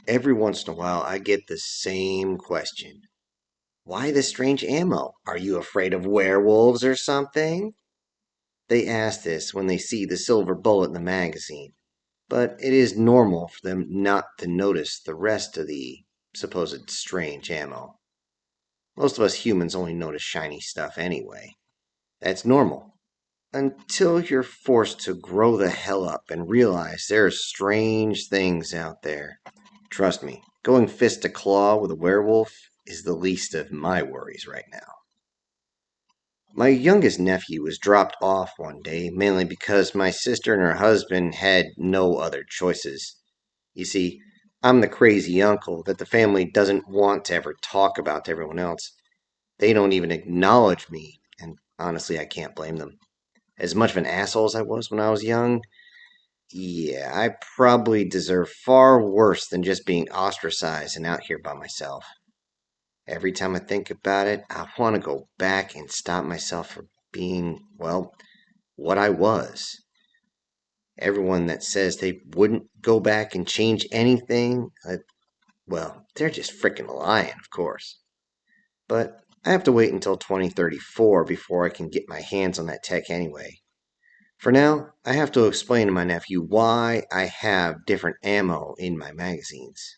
Every once in a while, I get the same question. Why this strange ammo? Are you afraid of werewolves or something? They ask this when they see the silver bullet in the magazine, but it is normal for them not to notice the rest of the supposed strange ammo. Most of us humans only notice shiny stuff anyway. That's normal. Until you're forced to grow the hell up and realize there are strange things out there. Trust me, going fist to claw with a werewolf is the least of my worries right now. My youngest nephew was dropped off one day, mainly because my sister and her husband had no other choices. You see, I'm the crazy uncle that the family doesn't want to ever talk about to everyone else. They don't even acknowledge me, and honestly, I can't blame them. As much of an asshole as I was when I was young, yeah, I probably deserve far worse than just being ostracized and out here by myself. Every time I think about it, I want to go back and stop myself from being, well, what I was. Everyone that says they wouldn't go back and change anything, well, they're just freaking lying, of course. But I have to wait until 2034 before I can get my hands on that tech anyway. For now, I have to explain to my nephew why I have different ammo in my magazines.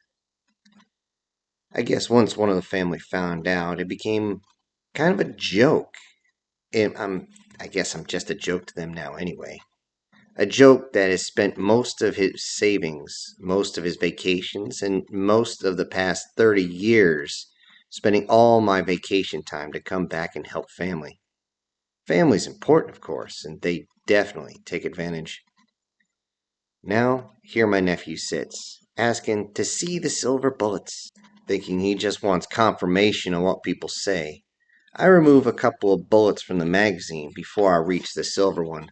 I guess once one of the family found out, it became kind of a joke. I guess I'm just a joke to them now anyway. A joke that has spent most of his savings, most of his vacations, and most of the past 30 years spending all my vacation time to come back and help family. Family's important, of course, and they definitely take advantage. Now, here my nephew sits, asking to see the silver bullets, thinking he just wants confirmation on what people say. I remove a couple of bullets from the magazine before I reach the silver one.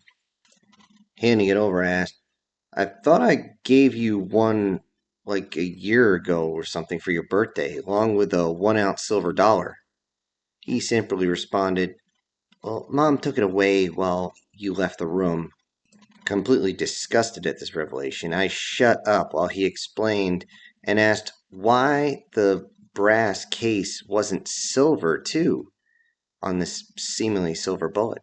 Handing it over, I asked, I thought I gave you one like a year ago or something for your birthday, along with a 1 ounce silver dollar. He simply responded, Well, Mom took it away while you left the room. Completely disgusted at this revelation, I shut up while he explained and asked why the brass case wasn't silver, too, on this seemingly silver bullet.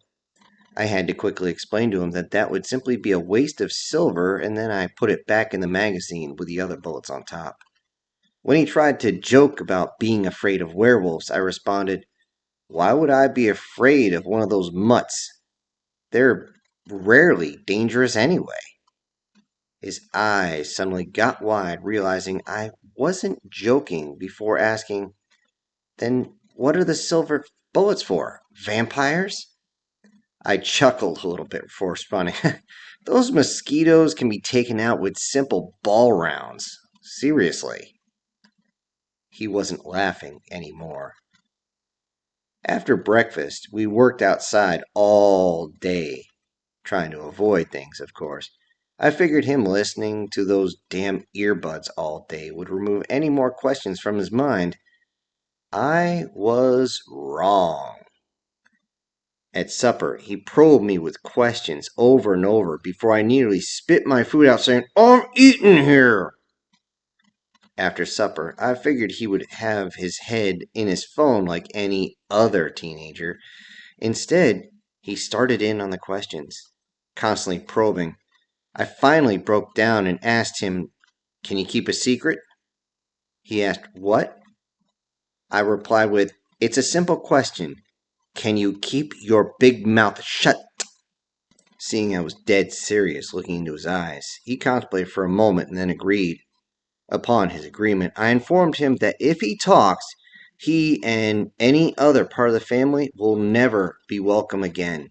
I had to quickly explain to him that that would simply be a waste of silver, and then I put it back in the magazine with the other bullets on top. When he tried to joke about being afraid of werewolves, I responded, Why would I be afraid of one of those mutts? They're rarely dangerous anyway. His eyes suddenly got wide, realizing I wasn't joking before asking, Then what are the silver bullets for? Vampires? I chuckled a little bit before responding, Those mosquitoes can be taken out with simple ball rounds. Seriously. He wasn't laughing anymore. After breakfast, we worked outside all day, trying to avoid things, of course. I figured him listening to those damn earbuds all day would remove any more questions from his mind. I was wrong. At supper, he probed me with questions over and over before I nearly spit my food out, saying, I'm eating here. After supper, I figured he would have his head in his phone like any other teenager. Instead, he started in on the questions, constantly probing. I finally broke down and asked him, Can you keep a secret? He asked, What? I replied with, It's a simple question. Can you keep your big mouth shut? Seeing I was dead serious, looking into his eyes, he contemplated for a moment and then agreed. Upon his agreement, I informed him that if he talks, he and any other part of the family will never be welcome again.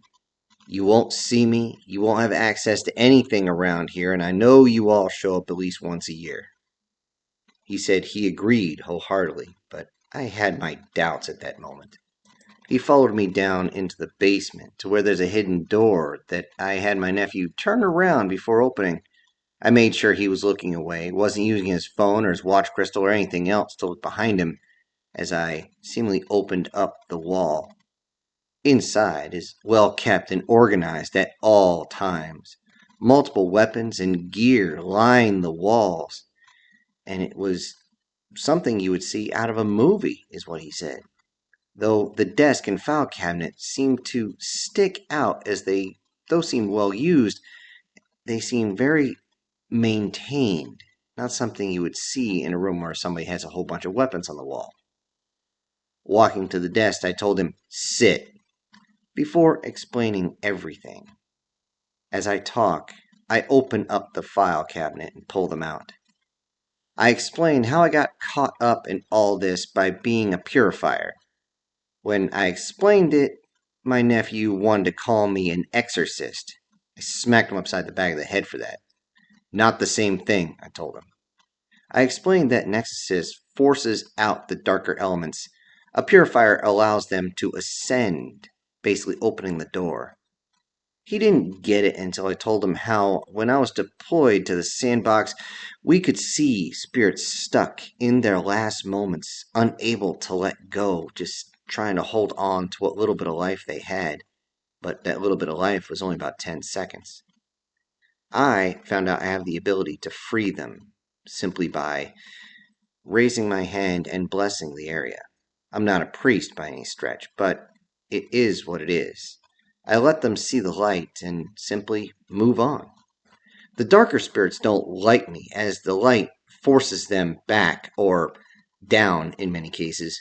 You won't see me, you won't have access to anything around here, and I know you all show up at least once a year. He said he agreed wholeheartedly, but I had my doubts at that moment. He followed me down into the basement to where there's a hidden door that I had my nephew turn around before opening. I made sure he was looking away, wasn't using his phone or his watch crystal or anything else to look behind him as I seemingly opened up the wall. Inside is well kept and organized at all times. Multiple weapons and gear line the walls. and it was something you would see out of a movie, is what he said. Though the desk and file cabinet seemed to stick out as they, though seemed well used, they seemed very maintained, not something you would see in a room where somebody has a whole bunch of weapons on the wall. Walking to the desk, I told him, "Sit," before explaining everything. As I talk, I open up the file cabinet and pull them out. I explained how I got caught up in all this by being a purifier. When I explained it, my nephew wanted to call me an exorcist. I smacked him upside the back of the head for that. "Not the same thing," I told him. I explained that an exorcist forces out the darker elements. A purifier allows them to ascend, basically opening the door. He didn't get it until I told him how, when I was deployed to the sandbox, we could see spirits stuck in their last moments, unable to let go, just trying to hold on to what little bit of life they had. But that little bit of life was only about 10 seconds. I found out I have the ability to free them simply by raising my hand and blessing the area. I'm not a priest by any stretch, but it is what it is. I let them see the light and simply move on. The darker spirits don't like me, as the light forces them back or down in many cases.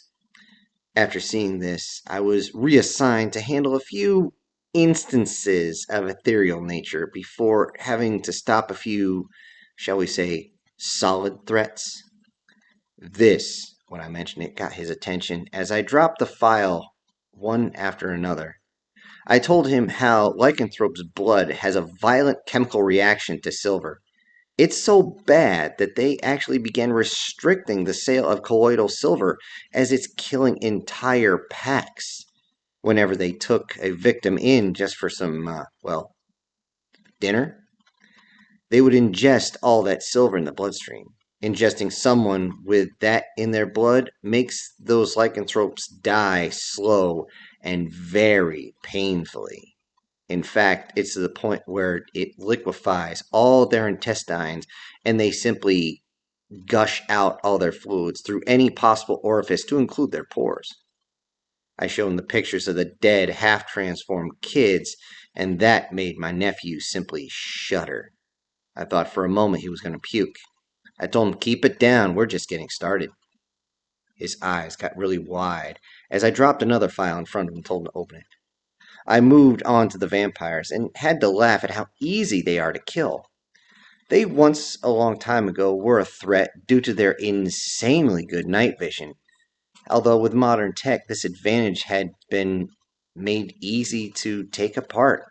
After seeing this, I was reassigned to handle a few instances of ethereal nature before having to stop a few, shall we say, solid threats. This, when I mentioned it, got his attention as I dropped the file one after another. I told him how lycanthrope's blood has a violent chemical reaction to silver. It's so bad that they actually began restricting the sale of colloidal silver as it's killing entire packs whenever they took a victim in just for some, dinner. They would ingest all that silver in the bloodstream. Ingesting someone with that in their blood makes those lycanthropes die slow and very painfully. In fact, it's to the point where it liquefies all their intestines and they simply gush out all their fluids through any possible orifice to include their pores. I showed him the pictures of the dead, half transformed kids, and that made my nephew simply shudder. I thought for a moment he was going to puke. I told him, "Keep it down, we're just getting started." His eyes got really wide as I dropped another file in front of him and told him to open it. I moved on to the vampires and had to laugh at how easy they are to kill. They once, a long time ago, were a threat due to their insanely good night vision, although with modern tech, this advantage had been made easy to take apart,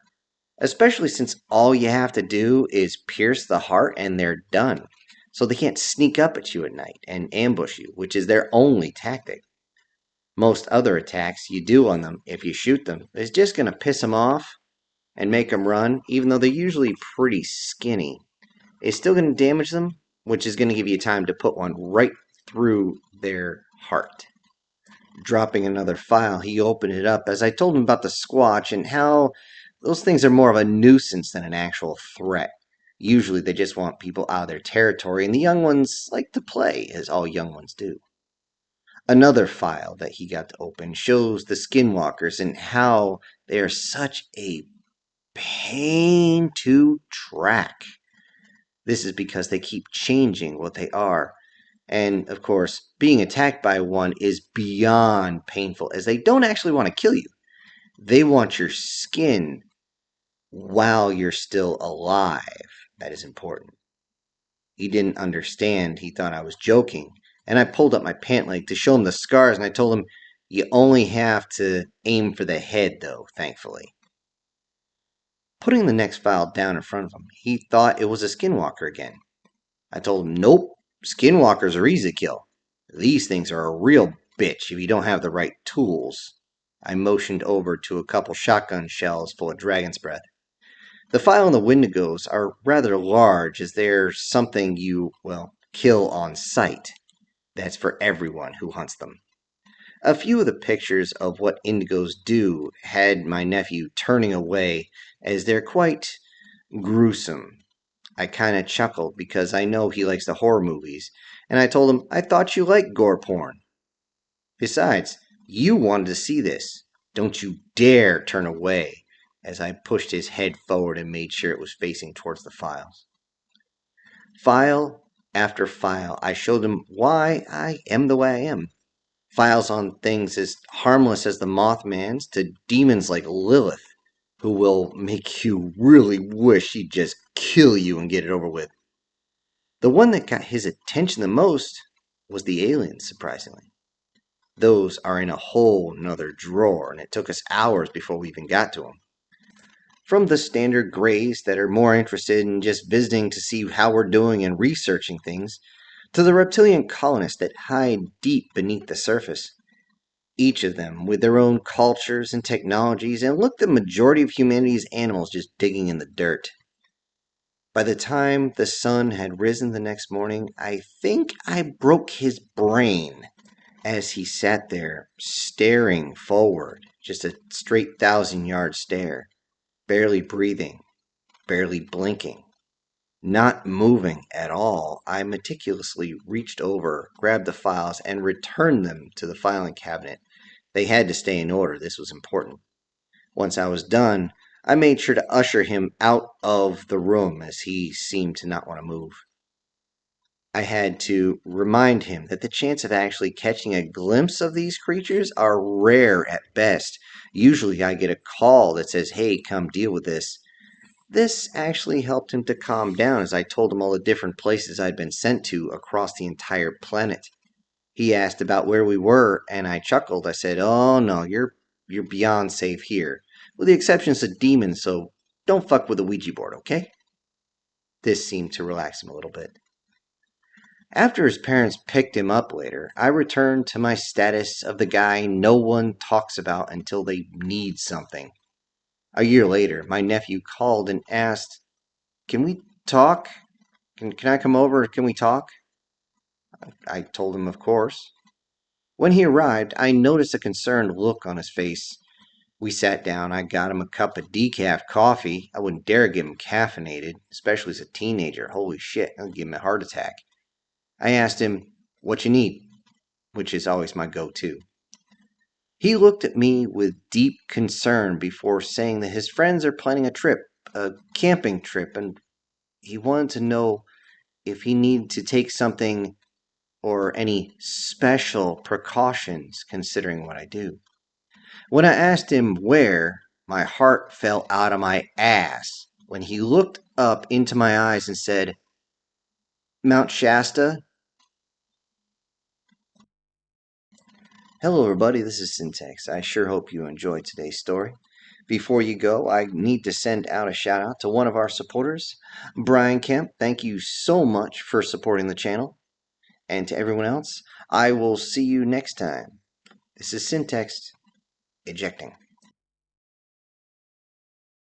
especially since all you have to do is pierce the heart and they're done. So they can't sneak up at you at night and ambush you, which is their only tactic. Most other attacks you do on them, if you shoot them, is just going to piss them off and make them run, even though they're usually pretty skinny. It's still going to damage them, which is going to give you time to put one right through their heart. Dropping another file, he opened it up as I told him about the Squatch and how those things are more of a nuisance than an actual threat. Usually they just want people out of their territory, and the young ones like to play, as all young ones do. Another file that he got to open shows the skinwalkers and how they are such a pain to track. This is because they keep changing what they are. And, of course, being attacked by one is beyond painful, as they don't actually want to kill you. They want your skin while you're still alive. That is important. He didn't understand. He thought I was joking. And I pulled up my pant leg to show him the scars, and I told him, "You only have to aim for the head, though, thankfully." Putting the next file down in front of him, he thought it was a skinwalker again. I told him, "Nope, skinwalkers are easy to kill. These things are a real bitch if you don't have the right tools." I motioned over to a couple shotgun shells full of dragon's breath. The file and the Wendigos are rather large, as they're something you, kill on sight. That's for everyone who hunts them. A few of the pictures of what indigos do had my nephew turning away, as they're quite gruesome. I kind of chuckled because I know he likes the horror movies, and I told him I thought you liked gore porn. Besides, you wanted to see this. Don't you dare turn away, as I pushed his head forward and made sure it was facing towards the files. File after file, I showed him why I am the way I am. Files on things as harmless as the Mothman's to demons like Lilith, who will make you really wish she'd just kill you and get it over with. The one that got his attention the most was the aliens, surprisingly. Those are in a whole nother drawer, and it took us hours before we even got to them. From the standard grays that are more interested in just visiting to see how we're doing and researching things, to the reptilian colonists that hide deep beneath the surface. Each of them with their own cultures and technologies, and look, the majority of humanity's animals just digging in the dirt. By the time the sun had risen the next morning, I think I broke his brain as he sat there staring forward, just a straight 1,000-yard stare, barely breathing, barely blinking, not moving at all. I meticulously reached over, grabbed the files, and returned them to the filing cabinet. They had to stay in order. This was important. Once I was done, I made sure to usher him out of the room as he seemed to not want to move. I had to remind him that the chance of actually catching a glimpse of these creatures are rare at best. Usually I get a call that says, "Hey, come deal with this." This actually helped him to calm down as I told him all the different places I'd been sent to across the entire planet. He asked about where we were, and I chuckled. I said, "Oh no, you're beyond safe here, with the exceptions of demons, so don't fuck with the Ouija board, okay?" This seemed to relax him a little bit. After his parents picked him up later, I returned to my status of the guy no one talks about until they need something. A year later, my nephew called and asked, "Can we talk? Can I come over? Can we talk?" I told him, of course. When he arrived, I noticed a concerned look on his face. We sat down. I got him a cup of decaf coffee. I wouldn't dare give him caffeinated, especially as a teenager. Holy shit, I'll give him a heart attack. I asked him, "What you need?" which is always my go-to. He looked at me with deep concern before saying that his friends are planning a trip, a camping trip, and he wanted to know if he needed to take something or any special precautions considering what I do. When I asked him where, my heart fell out of my ass when he looked up into my eyes and said, "Mount Shasta." Hello, everybody. This is Syntax. I sure hope you enjoyed today's story. Before you go, I need to send out a shout out to one of our supporters, Brian Kemp. Thank you so much for supporting the channel. And to everyone else, I will see you next time. This is Syntax ejecting.